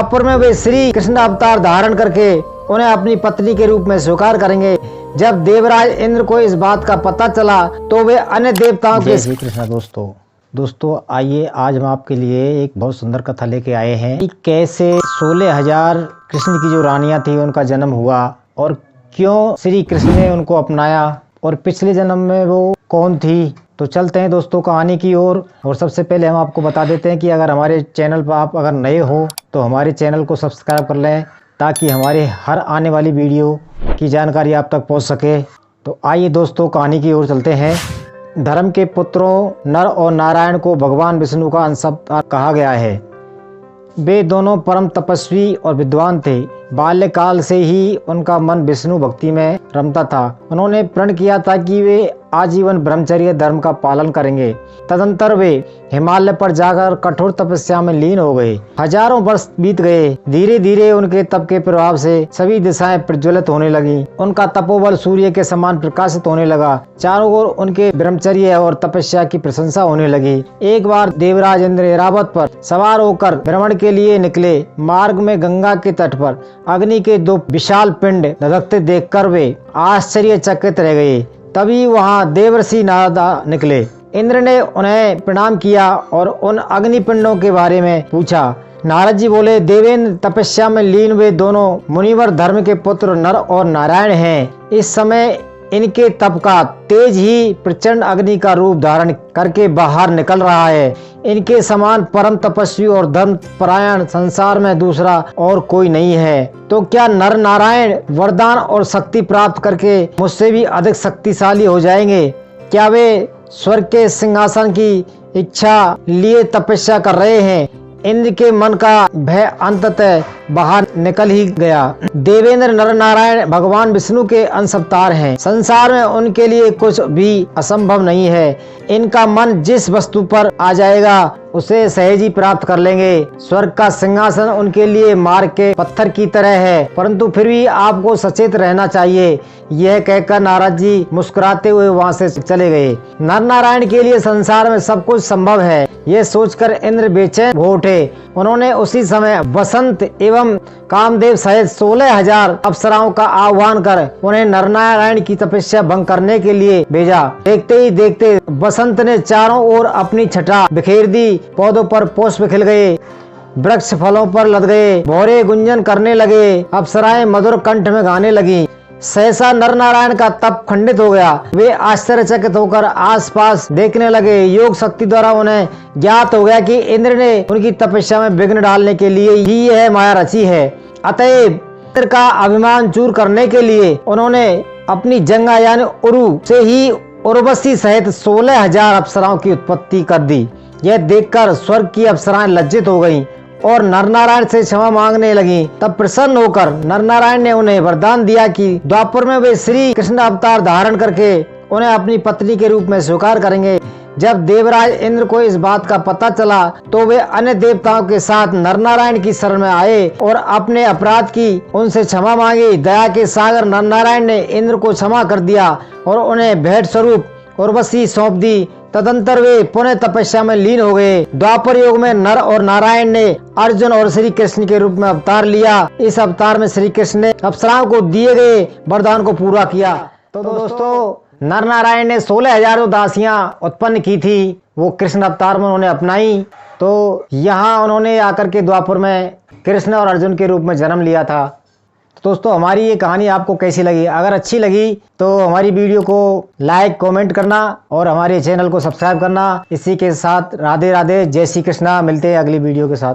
द्वापर में वे श्री कृष्ण अवतार धारण करके उन्हें अपनी पत्नी के रूप में स्वीकार करेंगे। जब देवराज इंद्र को इस बात का पता चला तो वे अन्य देवताओं के श्री कृष्ण दोस्तों आइए आज हम आपके लिए एक बहुत सुंदर कथा लेके आए हैं कि कैसे 16,000 कृष्ण की जो रानियां थी उनका जन्म हुआ और क्यों श्री कृष्ण ने उनको अपनाया और पिछले जन्म में वो कौन थी। तो चलते हैं दोस्तों कहानी की ओर। और सबसे पहले हम आपको बता देते हैं कि अगर हमारे चैनल पर आप अगर नए हो तो हमारे चैनल को सब्सक्राइब कर लें ताकि हमारे हर आने वाली वीडियो की जानकारी आप तक पहुंच सके। तो आइए दोस्तों कहानी की ओर चलते हैं। धर्म के पुत्रों नर और नारायण को भगवान विष्णु का अंश कहा गया है। वे दोनों परम तपस्वी और विद्वान थे। बाल्यकाल से ही उनका मन विष्णु भक्ति में रमता था। उन्होंने प्रण किया था कि वे आजीवन ब्रह्मचर्य धर्म का पालन करेंगे। तदंतर वे हिमालय पर जाकर कठोर तपस्या में लीन हो गए। हजारों वर्ष बीत गए। धीरे धीरे उनके तप के प्रभाव से सभी दिशाएं प्रज्वलित होने लगी। उनका तपोबल सूर्य के समान प्रकाशित होने लगा। चारों ओर उनके ब्रह्मचर्य और तपस्या की प्रशंसा होने लगी। एक बार देवराज इंद्र ऐरावत पर सवार होकर भ्रमण के लिए निकले। मार्ग में गंगा के तट पर अग्नि के दो विशाल पिंड धधकते देखकर वे आश्चर्यचकित रह गए। तभी वहां देवर्षि नारद निकले। इंद्र ने उन्हें प्रणाम किया और उन अग्नि पिंडों के बारे में पूछा। नारद जी बोले, देवेंद्र तपस्या में लीन वे दोनों मुनिवर धर्म के पुत्र नर और नारायण हैं। इस समय इनके तप का तेज ही प्रचंड अग्नि का रूप धारण करके बाहर निकल रहा है। इनके समान परम तपस्वी और धर्म परायण संसार में दूसरा और कोई नहीं है। तो क्या नर नारायण वरदान और शक्ति प्राप्त करके मुझसे भी अधिक शक्तिशाली हो जाएंगे? क्या वे स्वर्ग के सिंहासन की इच्छा लिए तपस्या कर रहे हैं? इंद्र के मन का भय अंततः बाहर निकल ही गया। देवेंद्र नर नारायण भगवान विष्णु के अंश अवतार हैं। संसार में उनके लिए कुछ भी असंभव नहीं है। इनका मन जिस वस्तु पर आ जाएगा उसे सहज ही प्राप्त कर लेंगे। स्वर्ग का सिंहासन उनके लिए मार्ग के पत्थर की तरह है, परंतु फिर भी आपको सचेत रहना चाहिए। यह कहकर नारद जी मुस्कुराते हुए वहां से चले गए। नर नारायण के लिए संसार में सब कुछ संभव है, यह सोचकर इंद्र बेचैन हो उठे। उन्होंने उसी समय वसंत एवं कामदेव सहित 16,000 अप्सराओं का आह्वान कर उन्हें नर नारायण की तपस्या भंग करने के लिए भेजा। देखते ही देखते वसंत ने चारों ओर अपनी छटा बिखेर दी। पौधों पर पुष्प खिल गए, वृक्ष फलों पर लद गए, भौरे गुंजन करने लगे, अप्सराएं मधुर कंठ में गाने लगी। सहसा नर नारायण का तप खंडित हो गया। वे आश्चर्यचकित होकर आसपास देखने लगे। योग शक्ति द्वारा उन्हें ज्ञात हो गया कि इंद्र ने उनकी तपस्या में विघ्न डालने के लिए ही यह माया रची है। अतएव इंद्र का अभिमान चूर करने के लिए उन्होंने अपनी जंगा यानी उरु से ही उर्वशी सहित 16,000 अप्सराओं की उत्पत्ति कर दी। यह देखकर स्वर्ग की अप्सराएं लज्जित हो गईं और नर नारायण से क्षमा मांगने लगी। तब प्रसन्न होकर नर नारायण ने उन्हें वरदान दिया कि द्वापर में वे श्री कृष्ण अवतार धारण करके उन्हें अपनी पत्नी के रूप में स्वीकार करेंगे। जब देवराज इंद्र को इस बात का पता चला तो वे अन्य देवताओं के साथ नर नारायण की शरण में आए और अपने अपराध की उनसे क्षमा मांगी। दया के सागर नर नारायण ने इंद्र को क्षमा कर दिया और उन्हें भेंट स्वरूप उर्वशी सौंप दी। तदंतर वे पुनः तपस्या में लीन हो गए। द्वापर युग में नर और नारायण ने अर्जुन और श्री कृष्ण के रूप में अवतार लिया। इस अवतार में श्री कृष्ण ने अप्सराओं को दिए गए वरदान को पूरा किया। तो दोस्तों नर नारायण ने 16,000 दासियां उत्पन्न की थी, वो कृष्ण अवतार में उन्होंने अपनाई। तो यहाँ उन्होंने आकर के द्वापर में कृष्ण और अर्जुन के रूप में जन्म लिया था। दोस्तों हमारी ये कहानी आपको कैसी लगी? अगर अच्छी लगी तो हमारी वीडियो को लाइक कमेंट करना और हमारे चैनल को सब्सक्राइब करना। इसी के साथ राधे राधे, जय श्री कृष्णा। मिलते हैं अगली वीडियो के साथ।